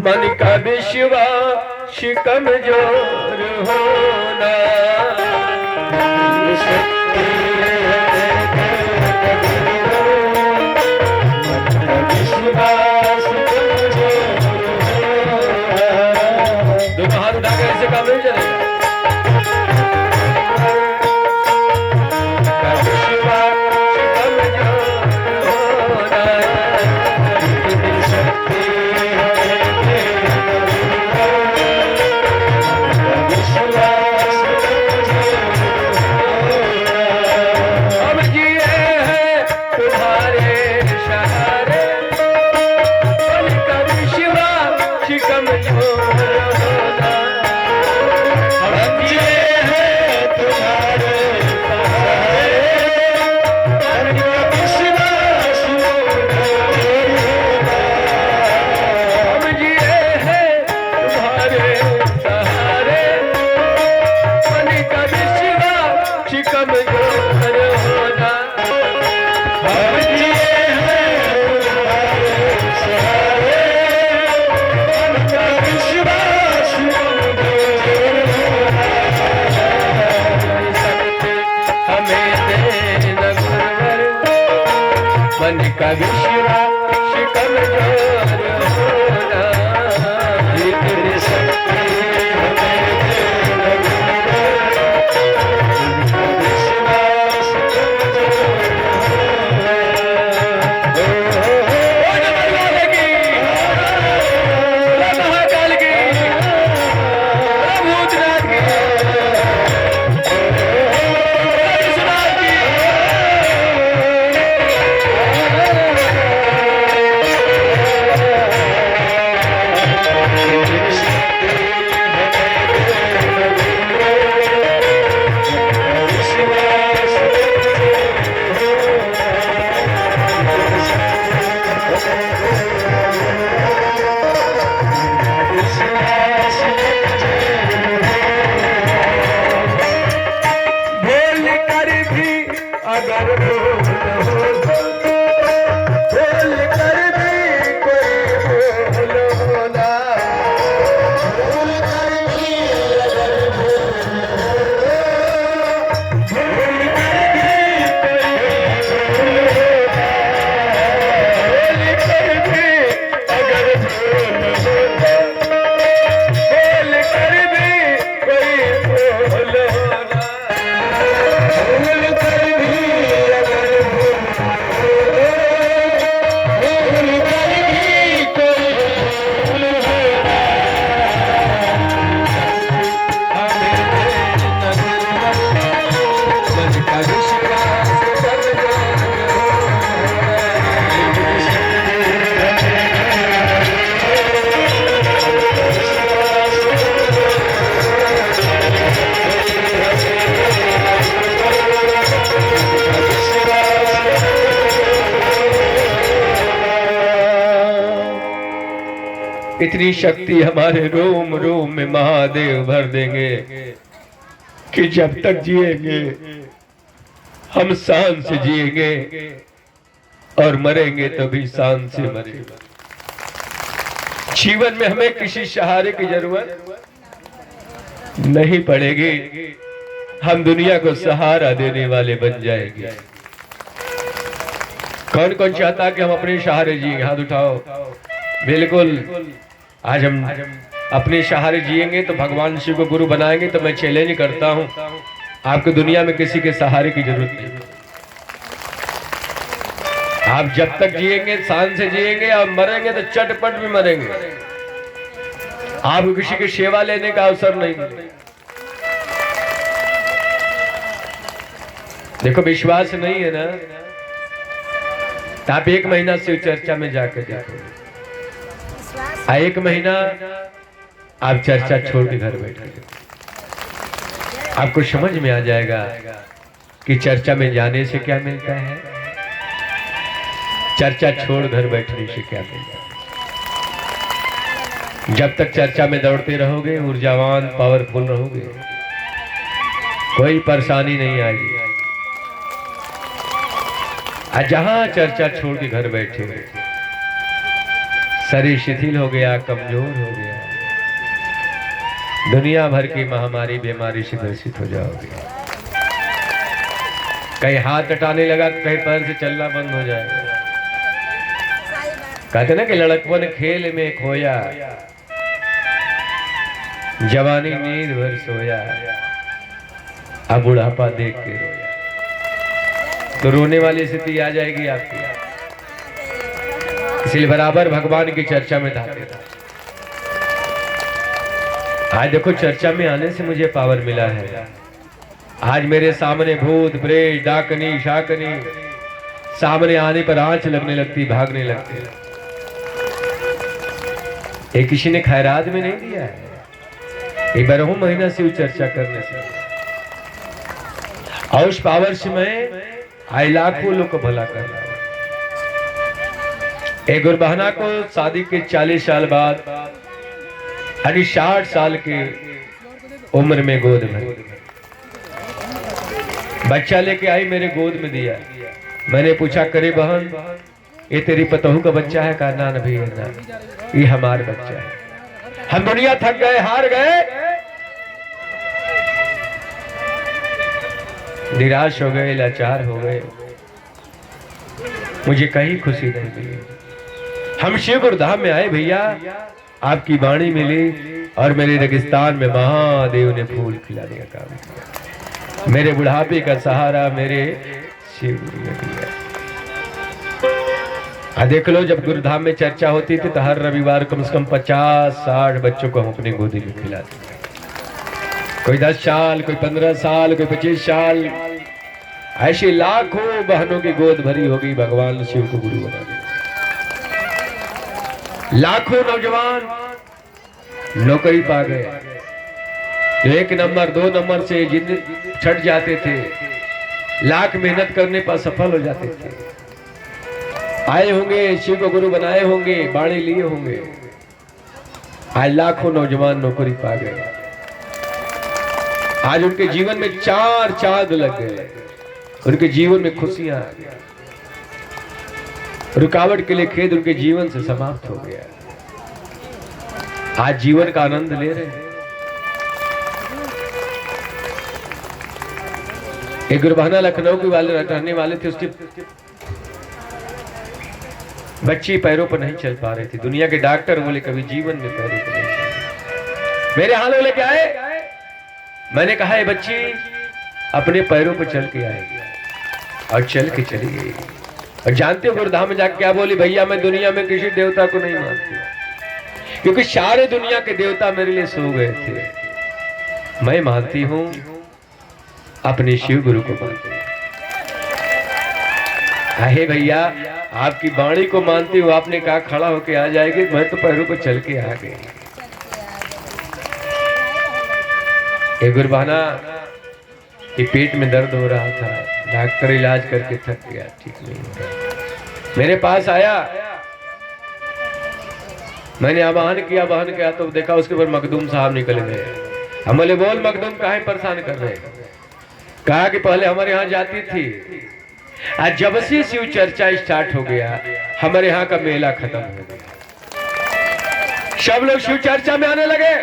मन का विश्वास कमजोर होना, दोनों हाथ उठा के ऐसे काम नहीं चलेगा। मन का विश्वास कमजोर होना, जितनी शक्ति इतनी शक्ति हमारे रोम रोम में महादेव भर देंगे कि जब तक जिएंगे हम शान से जिएंगे और मरेंगे तो भी शान से मरेंगे। जीवन में हमें किसी सहारे की जरूरत नहीं पड़ेगी, हम दुनिया को सहारा देने वाले बन जाएंगे। कौन कौन चाहता कि हम अपने सहारे जिएंगे? हाथ उठाओ। बिल्कुल, आज हम अपने सहारे जिएंगे तो भगवान शिव को गुरु बनाएंगे। तो मैं चैलेंज करता हूं, आपको दुनिया में किसी के सहारे की जरूरत नहीं। आप जब तक जिएंगे शान से जिएंगे और मरेंगे तो चटपट भी मरेंगे। आपको किसी की सेवा लेने का अवसर नहीं मिलेगा। देखो, विश्वास नहीं है ना, तो आप 1 महीना शिव चर्चा में जाकर देखो। 1 महीना आप चर्चा छोड़ के घर बैठे, आपको समझ में आ जाएगा कि चर्चा में जाने से क्या मिलता है, चर्चा छोड़ घर बैठने से क्या मिलता है। जब तक चर्चा में दौड़ते रहोगे, ऊर्जावान पावरफुल रहोगे, कोई परेशानी नहीं आएगी। जहां चर्चा छोड़ के घर बैठे शरीर शिथिल हो गया, कमजोर हो गया, दुनिया भर की महामारी बीमारी से ग्रसित हो जाओगे। कहीं हाथ हटाने लगा, कहीं पैर से चलना बंद हो जाएगा। कहते ना कि लड़कपन खेल में खोया, जवानी नींद भर सोया, अब बुढ़ापा देख के रोया। तो रोने वाली स्थिति आ जाएगी आपकी। इसलिए बराबर भगवान की चर्चा में जाते थे। आज देखो चर्चा में आने से मुझे पावर मिला है। आज मेरे सामने भूत प्रेत डाकनी शाकनी सामने आने पर आंच लगने लगती, भागने लगती। ये किसी ने खैरात में नहीं दिया है, ये 12 महीना शिव चर्चा करने से। और उस पावर से मैं आई लाखों लोग को भला कर रहा हूं। एक गुरबहना को शादी के 40 साल बाद यानी 60 साल की उम्र में गोद में बच्चा लेके आई, मेरे गोद में दिया। मैंने पूछा, करे बहन ये तेरी पतोहू का बच्चा है? कहा ना भी है ना, ये हमारा बच्चा है। हम दुनिया थक गए, हार गए, निराश हो गए, लाचार हो गए, मुझे कहीं खुशी नहीं मिली। हम शिव गुरुधाम में आए भैया, आपकी वाणी मिली और मेरे रेगिस्तान में महादेव ने फूल खिलाने का काम किया। मेरे बुढ़ापे का सहारा मेरे शिव गुरु ने दिया। देख लो, जब गुरुधाम में चर्चा होती थी तो हर रविवार कम से कम 50-60 बच्चों को हम अपनी गोदी में खिलाते थे। कोई 10 साल, कोई 15 साल, कोई 25 साल, ऐसी लाखों बहनों की गोद भरी होगी। भगवान शिव को गुरु बना दिया। लाखों नौजवान नौकरी पा गए, जो 1 नंबर 2 नंबर से जिन छट जाते थे, लाख मेहनत करने पर सफल हो जाते थे। आए होंगे, शिव को गुरु बनाए होंगे, बाणी लिए होंगे। आज लाखों नौजवान नौकरी पा गए। आज उनके जीवन में 4 चांद लग गए, उनके जीवन में खुशियां आ गई। रुकावट के लिए खेद उनके जीवन से समाप्त हो गया। आज जीवन का आनंद ले रहे हैं। एक गुरबहना लखनऊ के वाले रहने वाले थे, उसकी बच्ची पैरों पर नहीं चल पा रही थी। दुनिया के डॉक्टर बोले कभी जीवन में पैरों पर नहीं चल। मेरे हाल लेके आए, मैंने कहा ये बच्ची अपने पैरों पर चल के आएगी, और चल के चली गई। और जानते हो गुरुधाम में जाकर क्या बोली? भैया मैं दुनिया में किसी देवता को नहीं मानती, क्योंकि सारे दुनिया के देवता मेरे लिए सो गए थे। मैं मानती हूं अपने शिव गुरु को मानती हूं। अहे भैया, आपकी वाणी को मानती हूँ। आपने कहा खड़ा होके आ जाएगी, मैं तो पैरों पर चल के आ गई। एक गुरबहना के पेट में दर्द हो रहा था, डॉक्टर इलाज करके थक गया, ठीक नहीं हो रहा। मेरे पास आया, मैंने आवाहन किया, बहन किया तो देखा उसके ऊपर मखदूम साहब निकल गए। हम बोले बोल मखदूम काहे परेशान कर रहे? कहा कि पहले हमारे यहाँ जाती थी, आज जब से शिव चर्चा स्टार्ट हो गया हमारे यहाँ का मेला खत्म हो गया। सब लोग शिव चर्चा में आने लगे।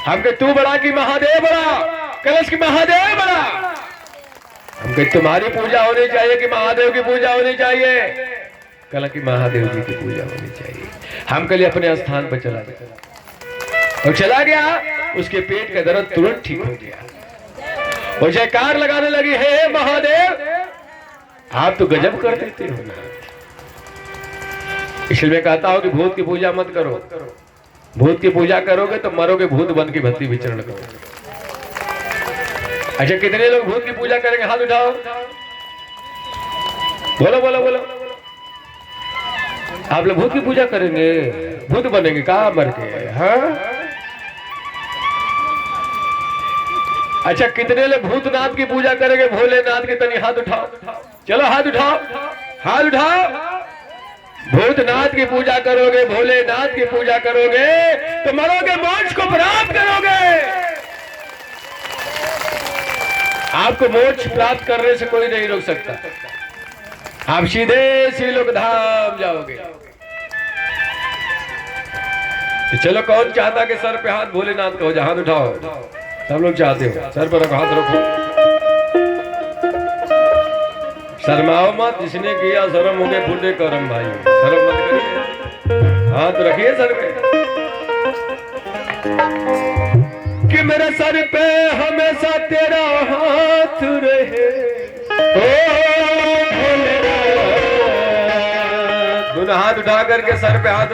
हम कहे तू बड़ा कि महादेव बड़ा? कलश की महादेव बड़ा। हम कहे तुम्हारी पूजा होनी चाहिए कि महादेव की पूजा होनी चाहिए? कल की महादेव जी की पूजा होनी चाहिए। हम कल अपने स्थान पर चला गया, और चला गया, उसके पेट का दर्द तुरंत ठीक हो गया। वो जयकार लगाने लगी, हे महादेव आप तो गजब कर देते हो ना। इसलिए मैं कहता हूं कि भूत की पूजा मत करो। भूत की पूजा करोगे तो मरोगे, भूत बन के भक्ति विचरण करोगे। अच्छा, कितने लोग भूत की पूजा करेंगे? हाथ उठाओ, बोलो बोलो बोलो। आप लोग भूत की पूजा करेंगे, भूत बनेंगे कहा मर के? हाँ, अच्छा कितने लोग भूतनाथ की पूजा करेंगे? भोलेनाथ के? तनी हाथ उठाओ, चलो हाथ उठाओ, हाथ उठाओ। भूतनाथ की पूजा करोगे, भोलेनाथ की पूजा करोगे तो मरोगे, मोक्ष को प्राप्त करोगे। आपको मोक्ष प्राप्त करने से कोई नहीं रोक सकता। आप सीधे शिवलोक धाम जाओगे। तो चलो, कौन चाहता कि सर पे हाथ भोलेनाथ का हो जाए? हाथ उठाओ, सब लोग चाहते हो। सर पर रखो, हाथ रखो, शर्माओ मत। जिसने किया शर्म हो गए फूटे करम भाई, शर्म मत करिए, हाथ रखिए सर पे। कि मेरे सर पे हमेशा तेरा हाथ रहे, ओ भोलेनाथ। दोनों हाथ उठा करके सर पे हाथ